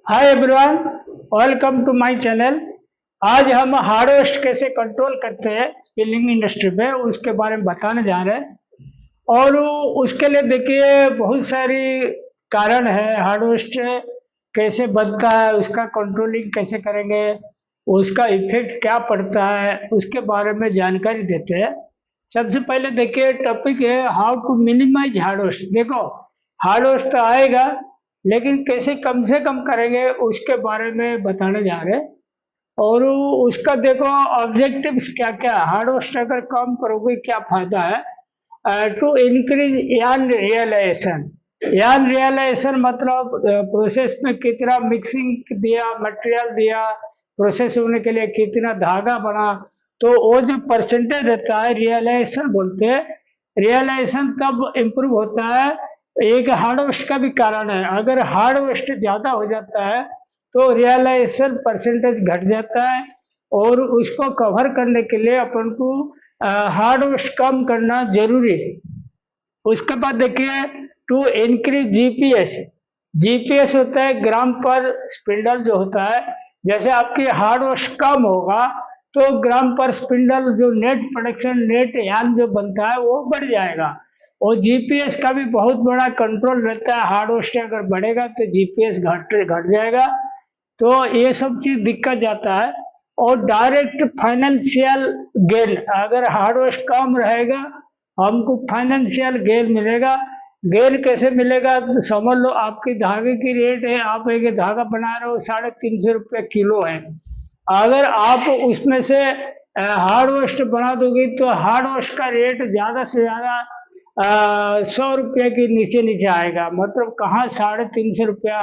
Hi everyone, welcome to my channel. आज हम harvest कैसे कंट्रोल करते हैं स्पिनिंग इंडस्ट्री में उसके बारे में बताने जा रहे हैं। और उसके लिए देखिए बहुत सारी कारण है। हार्वेस्ट कैसे बनता है, उसका कंट्रोलिंग कैसे करेंगे, उसका इफेक्ट क्या पड़ता है, उसके बारे में जानकारी देते हैं। सबसे पहले देखिए टॉपिक है हाउ टू मिनिमाइज हार्वेस्ट। देखो हार्वेस्ट तो आएगा, लेकिन कैसे कम से कम करेंगे उसके बारे में बताने जा रहे हैं। और उसका देखो ऑब्जेक्टिव्स क्या क्या, हार्वेस्ट अगर कम करोगे क्या फायदा है। To increase yarn realization. Yarn realization मतलब प्रोसेस में कितना मिक्सिंग दिया, मटेरियल दिया, प्रोसेस होने के लिए कितना धागा बना, तो वो जो परसेंटेज रहता है रियलाइजेशन बोलते हैं। रियलाइजेशन तब इम्प्रूव होता है। एक हार्डवेस्ट का भी कारण है, अगर हार्डवेस्ट ज़्यादा हो जाता है तो रियलाइजेशन परसेंटेज घट जाता है। और उसको कवर करने के लिए अपन को हार्डवेस्ट कम करना जरूरी है। उसके बाद देखिए टू इंक्रीज जीपीएस। जीपीएस होता है ग्राम पर स्पिंडल जो होता है। जैसे आपकी हार्डवेस्ट कम होगा तो ग्राम पर स्पिंडल जो नेट प्रोडक्शन, नेट यान जो बनता है वो बढ़ जाएगा। और जीपीएस का भी बहुत बड़ा कंट्रोल रहता है। हार्डवेस्ट अगर बढ़ेगा तो जीपीएस घट घट जाएगा। तो ये सब चीज दिक्कत जाता है। और डायरेक्ट फाइनेंशियल गेन, अगर हार्डवेस्ट कम रहेगा हमको फाइनेंशियल गेन मिलेगा। गेन कैसे मिलेगा, तो समझ लो आपकी धागे की रेट है, आप एक धागा बना रहे हो 350 रुपये किलो है। अगर आप उसमें से हार्डवेस्ट बना दोगे तो हार्डवेस्ट का रेट ज़्यादा से ज़्यादा 100 रुपये के नीचे नीचे आएगा। मतलब कहाँ 350 रुपया,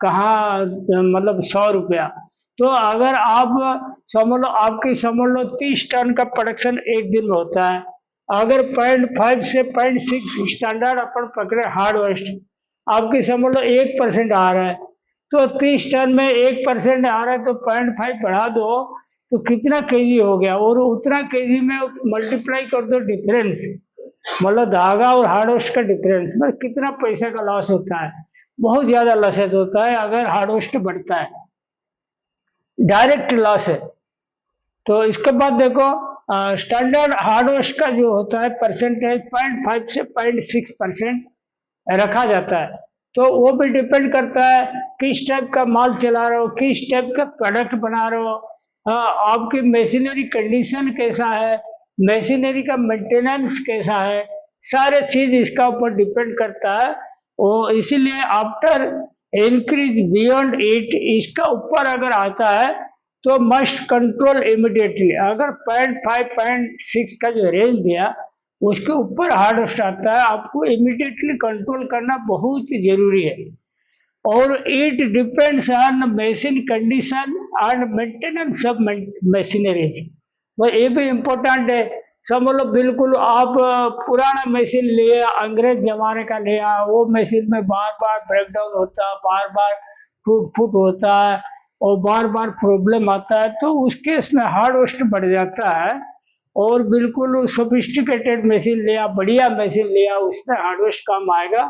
कहाँ मतलब 100 रुपया। तो अगर आप समझ लो, आपकी समझ लो 30 टन का प्रोडक्शन एक दिन में होता है। अगर 0.5 से 0.6 स्टैंडर्ड अपन पकड़े हार्डवेस्ट, आपकी समझ लो 1% आ रहा है, तो 30 टन में 1% आ रहा है तो 0.5 बढ़ा दो तो कितना केजी हो गया। और उतना केजी में मल्टीप्लाई कर दो डिफरेंस, मतलब धागा और हार्डवेस्ट का डिफरेंस में कितना पैसे का लॉस होता है। बहुत ज्यादा लॉसेस होता है अगर हार्डवेस्ट बढ़ता है, डायरेक्ट लॉस है। तो इसके बाद देखो स्टैंडर्ड हार्डवेस्ट का जो होता है परसेंटेज 0.5 से 0.6% रखा जाता है। तो वो भी डिपेंड करता है किस टाइप का माल चला रहे हो, किस टाइप का प्रोडक्ट बना रहे हो, आपकी मशीनरी कंडीशन कैसा है, मशीनरी का मेंटेनेंस कैसा है, सारे चीज इसका ऊपर डिपेंड करता है। वो इसीलिए आफ्टर इंक्रीज बियॉन्ड इट, इसका ऊपर अगर आता है तो मस्ट कंट्रोल इमिडिएटली। अगर 0.5 0.6 का जो रेंज दिया उसके ऊपर हार्डवेस्ट आता है, आपको इमिडिएटली कंट्रोल करना बहुत जरूरी है। और it depends on machine condition and maintenance of machineries. वो ये भी इम्पोर्टेंट है। समझ लो बिल्कुल आप पुराना मशीन लिया, अंग्रेज जमाने का लिया, वो मशीन में बार बार ब्रेकडाउन होता है, बार बार टूट फूट होता है और बार बार प्रॉब्लम आता है, तो उस केस में हार्डवेस्ट बढ़ जाता है। और बिल्कुल सोफिस्टिकेटेड मशीन लिया, बढ़िया मशीन लिया, उसमें हार्डवेस्ट कम आएगा।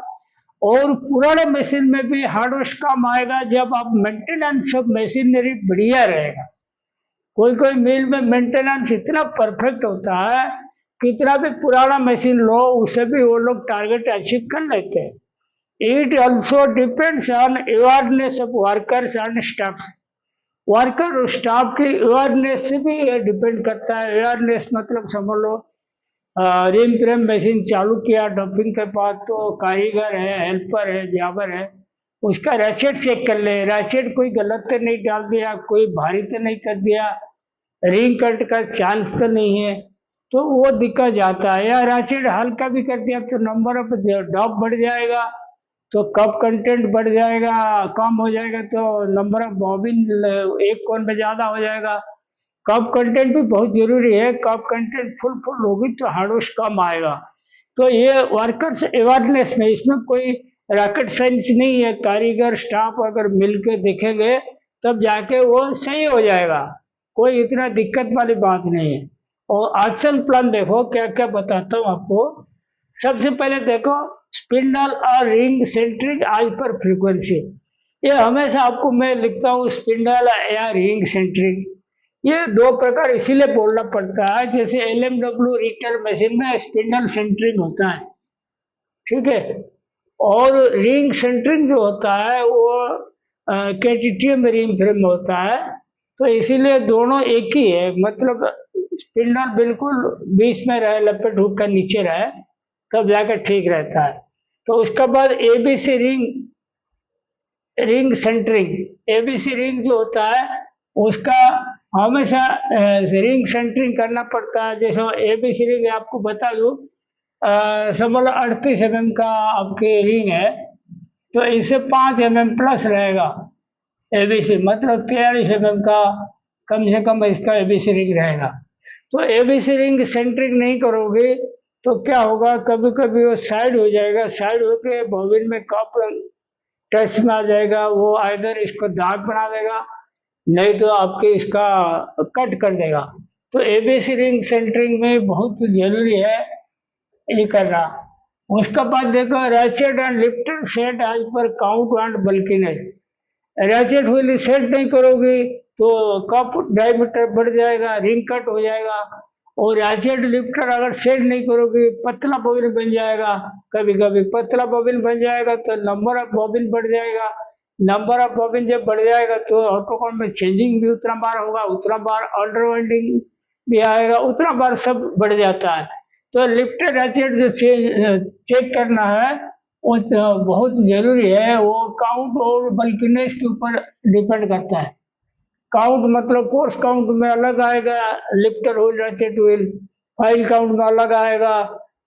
और पुराने मशीन में भी हार्डवेस्ट कम आएगा जब आप मेंटेनेंस ऑफ मशीनरी बढ़िया रहेगा। कोई कोई मिल में मेंटेनेंस इतना परफेक्ट होता है, कितना भी पुराना मशीन लो उसे भी वो लोग टारगेट अचीव कर लेते हैं। It also depends on awareness of workers and staff. Worker और स्टाफ की अवेयरनेस से भी ये डिपेंड करता है। अवेयरनेस मतलब समझ लो रिम फ्रेम मशीन चालू किया डंपिंग के बाद तो कारीगर है, हेल्पर है, जाबर है, उसका रैचेट चेक कर ले, रैचेट कोई गलत तो नहीं डाल दिया, कोई भारी तो नहीं कर दिया, रिंग कट का चांस तो नहीं है, तो वो दिक्कत जाता है। या रैचेट हल्का भी कर दिया तो नंबर ऑफ ड्रॉप बढ़ जाएगा, तो कप कंटेंट बढ़ जाएगा, कम हो जाएगा तो नंबर ऑफ बॉबिन एक कोन में ज़्यादा हो जाएगा। कप कंटेंट भी बहुत जरूरी है, कप कंटेंट फुल फुल होगी तो हार्डवेस्ट कम आएगा। तो ये वर्कर्स अवेयरनेस में, इसमें कोई रॉकेट साइंस नहीं है। कारीगर स्टाफ अगर मिलके देखेंगे तब जाके वो सही हो जाएगा, कोई इतना दिक्कत वाली बात नहीं है। और एक्शन प्लान देखो क्या क्या बताता हूँ आपको। सबसे पहले देखो स्पिंडल और रिंग सेंट्रिक आज पर फ्रीक्वेंसी। ये हमेशा आपको मैं लिखता हूँ स्पिंडल या रिंग सेंटरिंग। ये दो प्रकार इसीलिए बोलना पड़ता है, जैसे LMW रिटेल मशीन में स्पिंडल सेंटरिंग होता है, ठीक है, और रिंग सेंटरिंग जो होता है वो KTTM रिंग फ्रेम में होता है। तो इसीलिए दोनों एक ही है, मतलब स्पिंडल बिल्कुल बीच में रहे, लपेट हुक का नीचे रहे, तब जाकर ठीक रहता है। तो उसके बाद ABC ring ring centering. ABC ring जो होता है उसका हमेशा रिंग सेंटरिंग करना पड़ता है। जैसे ABC रिंग आपको बता दूं, समझ लो 38 mm का आपके रिंग है, तो इसे 5 mm प्लस रहेगा ABC, मतलब 43 mm का कम से कम इसका ABC रिंग रहेगा। तो ABC रिंग सेंटरिंग नहीं करोगे तो क्या होगा, कभी कभी वो साइड हो जाएगा, साइड होके बॉबिन में कप टच में आ जाएगा, वो आइदर इसको दाग बना देगा, नहीं तो आपके इसका कट कर देगा। तो ABC रिंग सेंटरिंग में बहुत जरूरी है ये करना। उसके बाद देखो ratchet and lifter set as per count and bulkiness. Ratchet wheel set नहीं करोगे तो कप डायमीटर बढ़ जाएगा, रिंग कट हो जाएगा। और रैचेट लिफ्टर अगर सेट नहीं करोगे पतला बॉबिन बन जाएगा, कभी कभी पतला बॉबिन बन जाएगा तो नंबर ऑफ बॉबिन बढ़ जाएगा। नंबर ऑफ बॉबिन जब बढ़ जाएगा तो ऑटोकॉन में चेंजिंग भी उतना बार होगा, उतना बार अंडरवाइंडिंग भी आएगा, उतना बार सब बढ़ जाता है। तो लिफ्टर रैचेट जो चेक करना है वो तो बहुत जरूरी है, वो काउंट और बल्कीनेस के ऊपर डिपेंड करता है। काउंट मतलब कोर्स काउंट में अलग आएगा lifter wheel ratchet wheel, file count में अलग आएगा,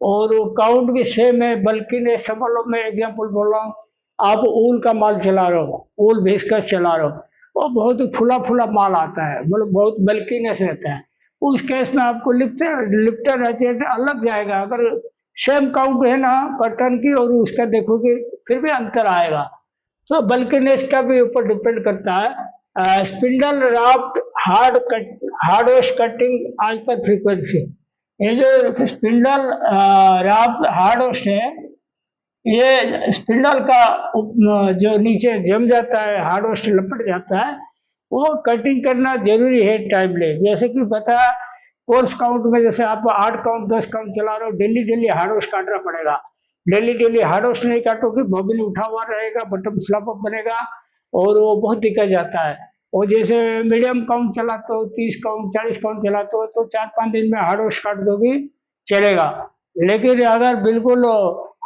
और काउंट भी सेम है। बल्कीनेस समझ लो, मैं एग्जाम्पल बोल रहा हूँ, आप ऊल का माल चला रहे हो, ऊल विस्कस चला रहे हो, वो बहुत फुला फुला माल आता है, मतलब बहुत बल्कीनेस रहता है, उस केस में आपको लिफ्टर लिफ्टर रैचेट अलग जाएगा। अगर सेम काउंट है ना पर टन की और उसका देखोगे फिर भी अंतर आएगा। तो बल्कीनेस का भी ऊपर डिपेंड करता है। Spindle raft hard waste cutting आज पर फ्रीक्वेंसी। ये जो स्पिंडल राफ्ट हार्ड वेस्ट है, ये स्पिंडल का जो नीचे जम जाता है, हार्ड वेस्ट लपट जाता है, वो कटिंग करना जरूरी है टाइमली। जैसे कि पता कोर्स काउंट में जैसे आप 8 काउंट 10 काउंट चला रहे हो, डेली डेली हार्ड वेस्ट काटना पड़ेगा। डेली डेली हार्ड वेस्ट नहीं काटोगे बॉबिन उठा हुआ रहेगा, बटन स्लैप अप बनेगा और वो बहुत दिक्कत जाता है। और जैसे मीडियम काउंट चलाते हो, 30 काउंट 40 काउंट चलाते हो, तो 4-5 दिन में हार्ड वेस्ट काट दोगे चलेगा। लेकिन अगर बिल्कुल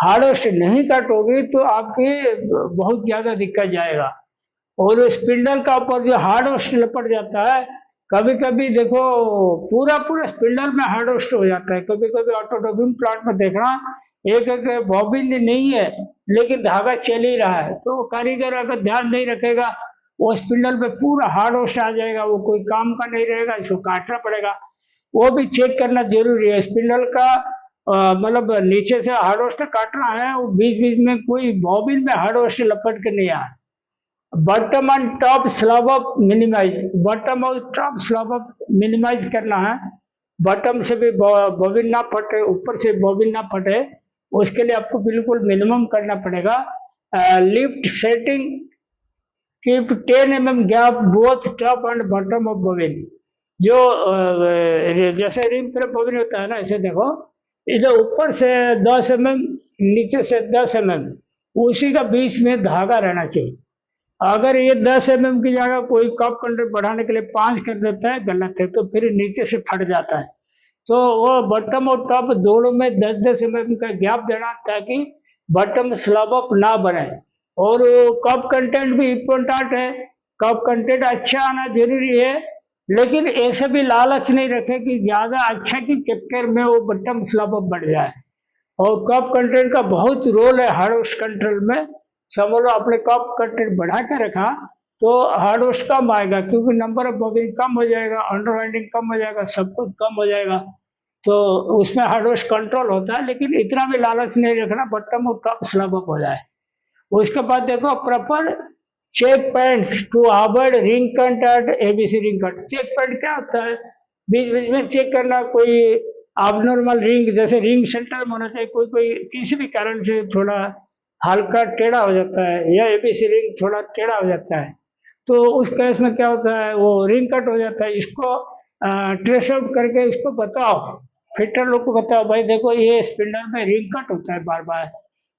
हार्ड वेस्ट नहीं काटोगे तो आपकी बहुत ज्यादा दिक्कत जाएगा। और स्पिंडल का ऊपर जो हार्ड वेस्ट लपट जाता है, कभी कभी देखो पूरा पूरा स्पिंडल में हार्ड वेस्ट हो जाता है। कभी कभी ऑटोडोबिंग प्लांट में देखना एक एक बॉबिन नहीं है लेकिन धागा चल ही रहा है, तो कारीगर अगर ध्यान नहीं रखेगा वो स्पिंडल पे पूरा हार्ड वेस्ट आ जाएगा, वो कोई काम का नहीं रहेगा, इसको काटना पड़ेगा। वो भी चेक करना जरूरी है स्पिंडल का। मतलब नीचे से हार्ड वेस्ट काटना है, वो बीच बीच में कोई बॉबिन में हार्ड वेस्ट लपट के नहीं आए। Bottom and top slab up minimize, bottom और टॉप स्लैब अप मिनिमाइज करना है। बॉटम से भी बॉबिन ना फटे, ऊपर से बॉबिन ना फटे, उसके लिए आपको बिल्कुल मिनिमम करना पड़ेगा। Lift setting keep 10 mm gap both top and bottom of bobbin. जो जैसे रिंग फ्रेम बॉबिन होता है ना, इसे देखो, इधर ऊपर से 10 mm, नीचे से 10 mm, उसी का बीच में धागा रहना चाहिए। अगर ये 10 mm की जगह कोई कप कंटेंट बढ़ाने के लिए 5 कर देता है, गलत है, तो फिर नीचे से फट जाता है। तो वो बॉटम और टॉप दोनों में 10-10 mm का गैप देना ताकि बॉटम स्लैब अप ना बने। और कप कंटेंट भी इम्पोर्टेंट है, कप कंटेंट अच्छा आना जरूरी है, लेकिन ऐसे भी लालच नहीं रखे कि ज्यादा अच्छा के चक्कर में वो बॉटम स्लैब अप बढ़ जाए। और कप कंटेंट का बहुत रोल है हार्ड वेस्ट कंट्रोल में। समझ लो आपने कप कंटेंट बढ़ा के रखा तो हार्ड वेस्ट कम आएगा, क्योंकि नंबर ऑफ बॉबिन कम हो जाएगा, अंडरवाइंडिंग कम हो जाएगा, सब कुछ कम हो जाएगा, तो उसमें हार्ड वेस्ट कंट्रोल होता है। लेकिन इतना भी लालच नहीं रखना बॉटम और टॉप स्लैब अप हो जाए। उसके बाद देखो proper check points to avoid ring cut and ABC ring cut. Check point क्या होता है, बीच बीच में चेक करना, कोई abnormal रिंग, जैसे रिंग सेंटर में होना चाहिए, कोई कोई किसी भी कारण से थोड़ा हल्का टेढ़ा हो जाता है या एबीसी रिंग थोड़ा टेढ़ा हो जाता है, तो उस केस में क्या होता है, वो रिंग कट हो जाता है। इसको ट्रेस आउट करके इसको बताओ, फिटर लोग को बताओ, भाई देखो ये स्पिंडल में रिंग कट होता है बार बार,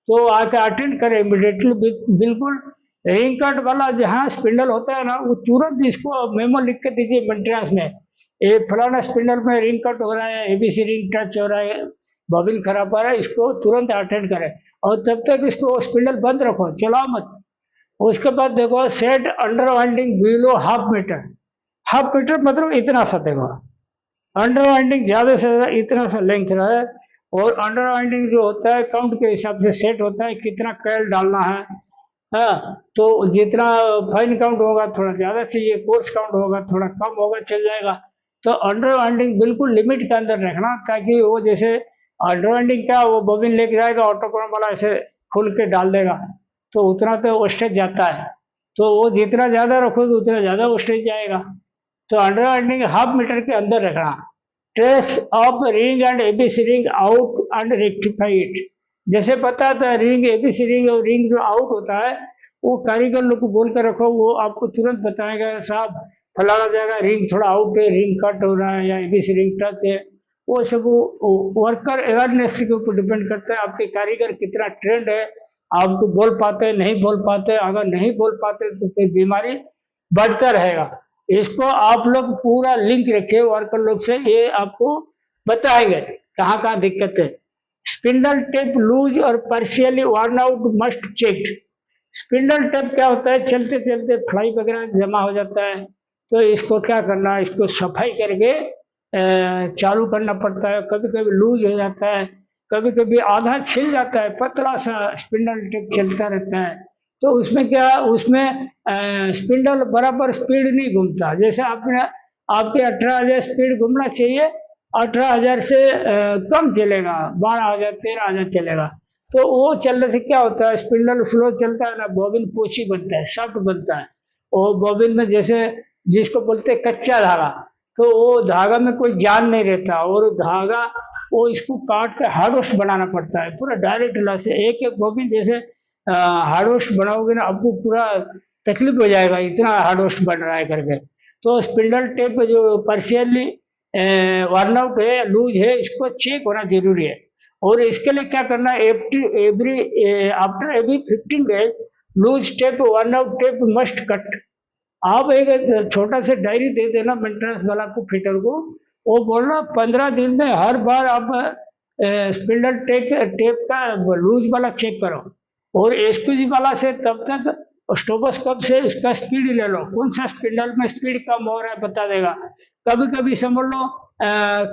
तो आके अटेंड करें इमिडिएटली। बिल्कुल रिंग कट वाला जहाँ स्पिंडल होता है ना, वो तुरंत इसको मेमो लिख के दीजिए मेंटेनेंस में, ये फलाना स्पिंडल में रिंग कट हो रहा है, एबीसी रिंग टच हो रहा है, बॉबिन खराब आ रहा है, इसको तुरंत अटेंड करें। और तब तक इसको स्पिंडल बंद रखो, चलाओ मत। उसके बाद देखो set under winding below half metre. Half metre मतलब इतना सा, देखो अंडर वाइंडिंग ज्यादा से ज्यादा इतना सा लेंथ रहे, और अंडर वाइंडिंग जो होता है काउंट के हिसाब से सेट होता है कितना कैल डालना है। हाँ, तो जितना फाइन काउंट होगा थोड़ा ज्यादा चाहिए, कोर्स काउंट होगा थोड़ा कम होगा, चल जाएगा। तो अंडर वाइंडिंग बिल्कुल लिमिट के अंदर रखना, ताकि वो जैसे अंडर वाइंडिंग क्या, वो बॉबिन लेके जाएगा ऑटोक्रोम वाला ऐसे खोल के डाल देगा, तो उतना तो वेस्टेज जाता है। तो वो जितना ज्यादा रखोगे उतना ज्यादा वेस्टेज जाएगा। तो अंडर वाइंडिंग हाफ मीटर के अंदर रखना। Trace of ring and ABC ring out and rectify it. जैसे पता था रिंग एबीसी रिंग और रिंग जो आउट होता है, वो कारीगर लोग को बोल कर रखो, वो आपको तुरंत बताएगा साहब फलाना जगह रिंग थोड़ा आउट है, रिंग कट हो रहा है या एबीसी रिंग टच है। वो सब वर्कर अवेयरनेस के ऊपर डिपेंड करता है, आपके कारीगर कितना ट्रेंड है, आपको बोल पाते नहीं बोल पाते। अगर नहीं बोल पाते तो फिर बीमारी बढ़ता रहेगा। इसको आप लोग पूरा लिंक रखे वर्कर लोग से, ये आपको बताएंगे कहाँ कहाँ दिक्कत है। स्पिंडल टेप लूज और partially worn out must check. Spindle tape क्या होता है, चलते चलते फ्लाई वगैरह जमा हो जाता है, तो इसको क्या करना है, इसको सफाई करके चालू करना पड़ता है। कभी कभी लूज हो जाता है, कभी कभी आधा छिल जाता है, पतला सा स्पिंडल टेप चलता रहता है। तो उसमें क्या, उसमें स्पिंडल बराबर स्पीड नहीं घूमता। जैसे आपने आपके 18,000 स्पीड घूमना चाहिए, 18,000 से कम चलेगा, 12,000 13,000 चलेगा। तो वो चलने से क्या होता है, स्पिंडल स्लो चलता है ना, बॉबिन पोची बनता है, सॉफ्ट बनता है। और बॉबिन में जैसे जिसको बोलते हैं कच्चा धागा, तो वो धागा में कोई जान नहीं रहता, और धागा वो इसको काट के हार्डवेस्ट बनाना पड़ता है पूरा डायरेक्ट ला से। एक एक बॉबिन जैसे हार्डवेस्ट बनाओगे ना, आपको पूरा तकलीफ हो जाएगा, इतना हार्डवेस्ट बन रहा है करके। तो स्पिंडल टेप जो पार्शियली वर्नआउट है, लूज है, इसको चेक होना जरूरी है। और इसके लिए क्या करना है, after every 15 days loose tape worn out tape must cut. आप एक छोटा सा डायरी दे देना मेंटेनेंस वाला को, फिटर को, वो बोलना 15 दिन में हर बार आप स्पिंडल टेप का लूज वाला चेक करो। और एसक्यूजी वाला से तब तक स्टोपोस्कोप से इसका स्पीड ले लो, कौन सा स्पिंडल में स्पीड कम हो रहा है बता देगा। कभी कभी समझ लो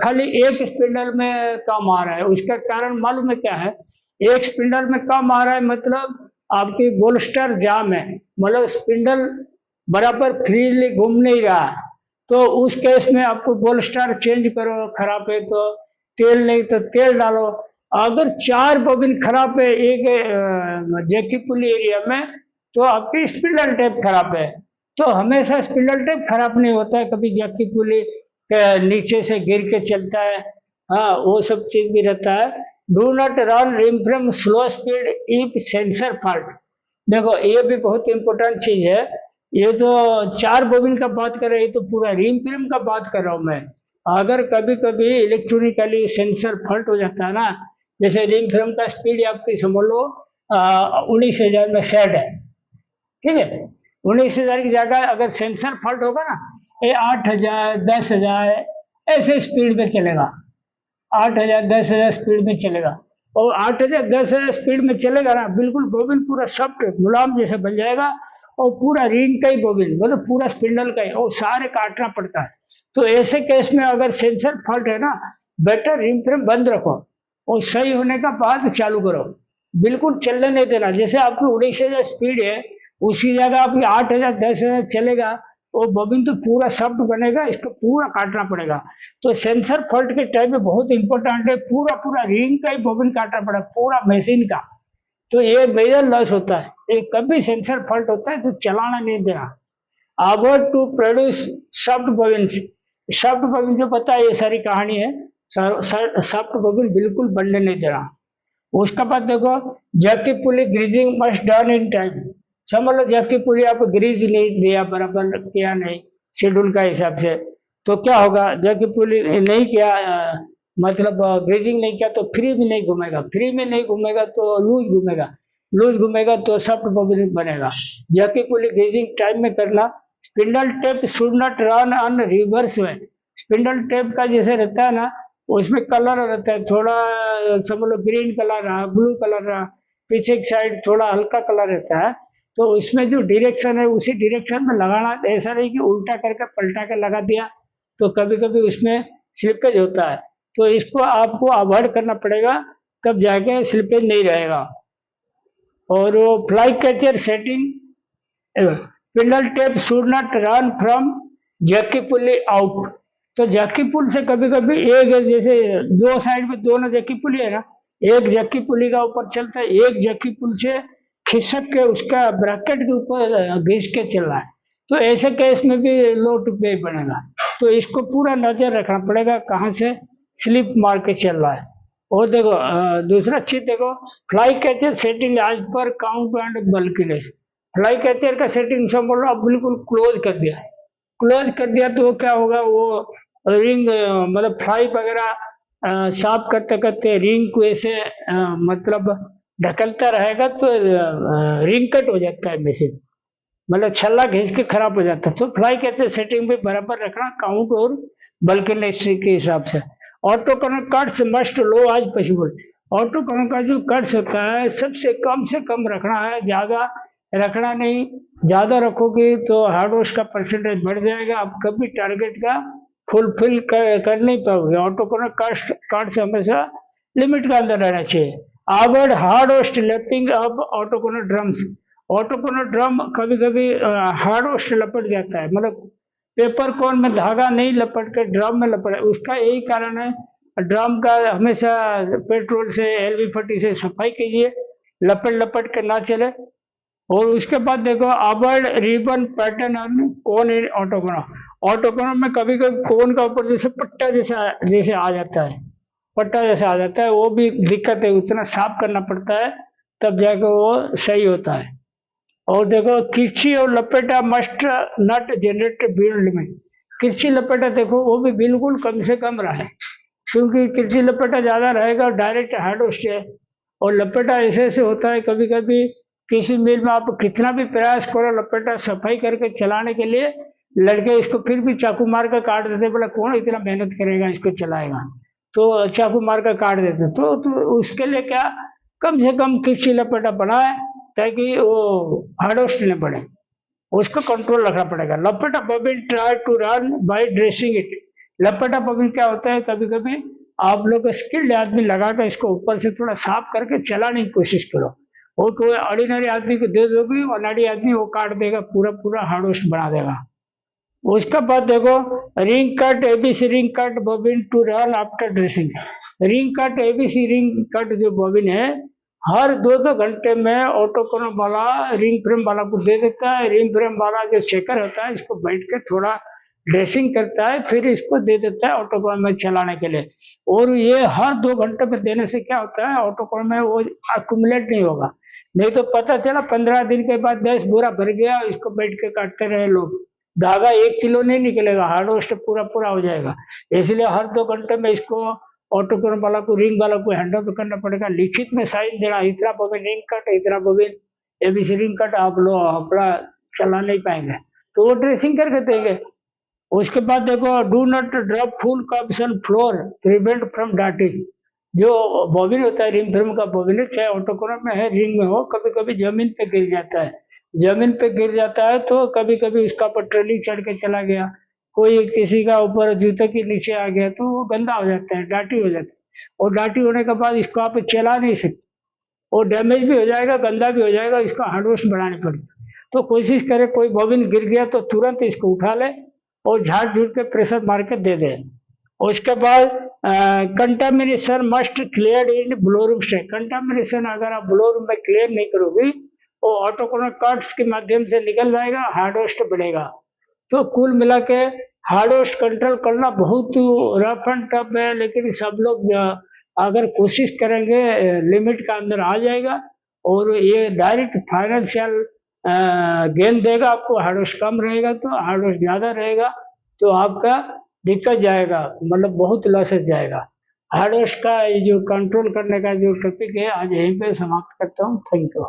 खाली एक स्पिंडल में कम आ रहा है, उसका कारण मालूम है क्या है, एक स्पिंडल में कम आ रहा है मतलब आपकी बोल्स्टर जाम है, मतलब स्पिंडल बराबर फ्रीली घूम नहीं रहा। तो उस केस में आपको बोल्स्टर चेंज करो, खराब है तो तेल नहीं तो तेल डालो। अगर 4 बॉबिन खराब है एक जैकी पुली एरिया में, तो आपकी स्पिंडल टेप खराब है। तो हमेशा स्पिंडल टेप खराब नहीं होता है, कभी जैकी पुली नीचे से गिर के चलता है, हाँ वो सब चीज भी रहता है। Do not run rim from slow speed if sensor fault. देखो ये भी बहुत इंपॉर्टेंट चीज है। ये तो 4 बॉबिन का बात कर रहे हैं, तो पूरा रिम फिल्म का बात कर रहा हूँ मैं। अगर कभी कभी इलेक्ट्रॉनिकली सेंसर फॉल्ट हो जाता है ना, जैसे रिम फिल्म का स्पीड आपकी समझ लो 19,000 में सेट है, ठीक है, 19,000 की जगह अगर सेंसर फॉल्ट होगा ना, ये 8,000 10,000 ऐसे स्पीड में चलेगा, 8,000 10,000 स्पीड में चलेगा। और 8,000 10,000 स्पीड में चलेगा ना, बिल्कुल बॉबिन पूरा सॉफ्ट मुलायम जैसे बन जाएगा, और पूरा रिंग का ही बॉबिन मतलब पूरा स्पिंडल का ही, और सारे काटना पड़ता है। तो ऐसे केस में अगर सेंसर फॉल्ट है ना, बेटर रिंग फ्रेम बंद रखो, और सही होने का बाद चालू करो, बिल्कुल चलने नहीं देना। जैसे आपकी 19,000 स्पीड है, उसी जगह आपकी 8,000 10,000 चलेगा, वो बॉबिन तो पूरा सॉफ्ट बनेगा, इसको पूरा काटना पड़ेगा। तो सेंसर फॉल्ट के टाइम में बहुत इंपॉर्टेंट है, पूरा पूरा रिंग का ही बॉबिन काटना पड़ेगा, पूरा मशीन का। तो ये मेजर लॉस होता है, ये कभी सेंसर फॉल्ट होता है तो चलाना नहीं देना। Avoid to produce soft bobbin. Soft bobbin जो पता है, ये सारी कहानी है, सॉफ्ट बॉबिन बिल्कुल बनने नहीं देना। उसका बाद देखो, जबकि pulley greasing must done in time. समझ लो जबकि पुली आप ग्रीज नहीं दिया, बराबर किया नहीं शेड्यूल का हिसाब से, तो क्या होगा, जबकि पुली नहीं किया, मतलब ग्रीजिंग नहीं किया तो फ्री में नहीं घूमेगा, फ्री में नहीं घूमेगा तो लूज घूमेगा, लूज घूमेगा तो सॉफ्ट बबलिंग बनेगा। जबकि पुली ग्रीजिंग टाइम में करना। Spindle tape should not run on reverse में। स्पिंडल टेप का जैसे रहता है ना, उसमें कलर रहता है थोड़ा, समझ लो ग्रीन कलर रहा, ब्लू कलर रहा, पीछे की साइड थोड़ा हल्का कलर रहता है, तो इसमें जो डायरेक्शन है उसी डायरेक्शन में लगाना। ऐसा नहीं कि उल्टा करके पलटा के लगा दिया, तो कभी कभी उसमें स्लिपेज होता है, तो इसको आपको अवॉइड करना पड़ेगा, तब जाके स्लिपेज नहीं रहेगा। और वो fly catcher setting, spindle tape should not run from Jackie pulley out. तो जैकी पुल से कभी कभी एक, जैसे दो साइड में दोनों जैकी पुली है ना, एक जैकी पुली का ऊपर चलता है, एक जैकी पुल से खिसक के उसका ब्रैकेट के ऊपर घिस के चल रहा है, तो ऐसे केस में भी लो टू पे बनेगा। तो इसको पूरा नजर रखना पड़ेगा कहाँ से स्लिप मार के चल रहा है। और देखो दूसरा चीज देखो, fly catcher setting as per count and bulkiness. Fly catcher का सेटिंग सब बोलो अब बिल्कुल क्लोज कर दिया, क्लोज कर दिया तो क्या होगा, वो रिंग मतलब फ्लाई वगैरह साफ करते करते रिंग को ऐसे मतलब ढकलता रहेगा, तो रिंग कट हो जाता है मैसेज, मतलब छल्ला घिस के खराब हो जाता है। तो फ्लाई कैचर सेटिंग भी बराबर रखना काउंट और बल्कनेस के हिसाब से। ऑटो कनेक्ट कट्स मस्ट लो एज पॉसिबल। ऑटो कनेक्ट का जो कट्स होता है सबसे कम से कम रखना है, ज्यादा रखना नहीं। ज्यादा रखोगे तो हार्ड वॉश का परसेंटेज बढ़ जाएगा, आप कभी टारगेट का फुलफिल कर नहीं पाओगे। ऑटो कनेक्ट कार्ड हमेशा लिमिट के अंदर रहना चाहिए। Avoid hard wash lapping up auto connect drums. Auto connect drum कभी कभी हार्ड वॉश लपट जाता है, मतलब पेपर कोन में धागा नहीं लपट के ड्रम में लपट, उसका यही कारण है। ड्रम का हमेशा पेट्रोल से LV40 से सफाई कीजिए, लपट लपट के ना चले। और उसके बाद देखो, अवॉइड रिबन पैटर्न ऑन कोन इन ऑटोकोन। ऑटोकोन में कभी कभी कोन का ऊपर जैसे पट्टा जैसा जैसे आ जाता है, पट्टा जैसा आ जाता है, वो भी दिक्कत है, उतना साफ करना पड़ता है तब जाकर वो सही होता है। और देखो, किरची और लपेटा मस्ट नॉट जनरेट बिल्ड में। किरची लपेटा देखो वो भी बिल्कुल कम से कम रहे, क्योंकि किरची लपेटा ज्यादा रहेगा डायरेक्ट हार्ड होस्ट है। और लपेटा ऐसे ऐसे होता है, कभी कभी किसी मिल में आप कितना भी प्रयास करो लपेटा सफाई करके चलाने के लिए, लड़के इसको फिर भी चाकू मार कर काट देते, बोला कौन इतना मेहनत करेगा इसको चलाएगा, तो चाकू मार कर काट देते। तो उसके लिए क्या, कम से कम किरची लपेटा बनाए ताकि वो हार्ड होस्ट न पड़े, उसको कंट्रोल रखना पड़ेगा। लपेटा bobbin try to run by dressing it. लपेटा बबिन क्या होता है, कभी कभी आप लोग स्किल्ड आदमी लगा कर इसको ऊपर से थोड़ा साफ करके चलाने की कोशिश करो। वो तो ऑर्डिनरी आदमी को दे दोगे, अनाड़ी आदमी वो काट देगा, पूरा पूरा हार्ड होस्ट बना देगा। उसके बाद देखो, ring cut ABC ring cut bobbin to run after dressing. Ring cut ABC ring cut जो बबिन है, हर 2-2 घंटे में ऑटोकोन वाला रिंग फ्रेम वाला को दे देता है। रिंग फ्रेम वाला जो चेकर होता है इसको बैठ के थोड़ा ड्रेसिंग करता है, फिर इसको दे देता है ऑटोकोन में चलाने के लिए। और ये हर 2 घंटे में देने से क्या होता है, ऑटोकोन में वो अक्यूमुलेट नहीं होगा, नहीं तो पता चला 15 दिन के बाद 10 बोरा भर गया, इसको बैठ के काटते रहे लोग, धागा 1 किलो नहीं निकलेगा, हार्ड रोस्ट पूरा पूरा हो जाएगा। इसलिए हर 2 घंटे में इसको ऑटोकोन वाला को रिंग वाला को हैंड ओवर करना पड़ेगा, लिखित में साइन देना, इतना बबिन रिंग कट, इतना बबिन ABC रिंग कट, आप लोग अपना चला नहीं पाएंगे, तो वो ड्रेसिंग करके देंगे। उसके बाद देखो, do not drop full cups on floor prevent from darting. जो बॉबिन होता है रिंग फ्रेम का बॉबिन, चाहे ऑटोकोन में है रिंग में हो, कभी कभी जमीन पे गिर जाता है। जमीन पे गिर जाता है तो कभी कभी उसका ऊपर ट्रेलिंग चढ़ के चला गया, कोई किसी का ऊपर जूते के नीचे आ गया, तो वो गंदा हो जाता है, डाटी हो जाता है। और डाटी होने के बाद इसको आप चला नहीं सकते, और डैमेज भी हो जाएगा, गंदा भी हो जाएगा, इसका हार्ड वॉश बढ़ानी पड़ेगी। तो कोशिश करें, कोई बॉबिन गिर गया तो तुरंत इसको उठा ले और झाड़ झूठ के प्रेशर मार के दे दे। उसके बाद contamination must clear in blowroom से। कंटामिनेशन अगर आप ब्लोरूम में क्लियर नहीं करोगे, वो ऑटोकोन कट्स के माध्यम से निकल जाएगा, हार्ड वॉश बढ़ेगा। तो कुल मिला के हार्ड वॉश कंट्रोल करना बहुत रफ एंड टफ है, लेकिन सब लोग अगर कोशिश करेंगे लिमिट का अंदर आ जाएगा और ये डायरेक्ट फाइनेंशियल गेन देगा आपको। हार्डवेस्ट कम रहेगा तो, हार्डवेस्ट ज़्यादा रहेगा तो आपका दिक्कत जाएगा, मतलब बहुत लॉसेस जाएगा। हार्डवेस्ट का ये जो कंट्रोल करने का जो टॉपिक है आज यहीं पे समाप्त करता हूँ। Thank you.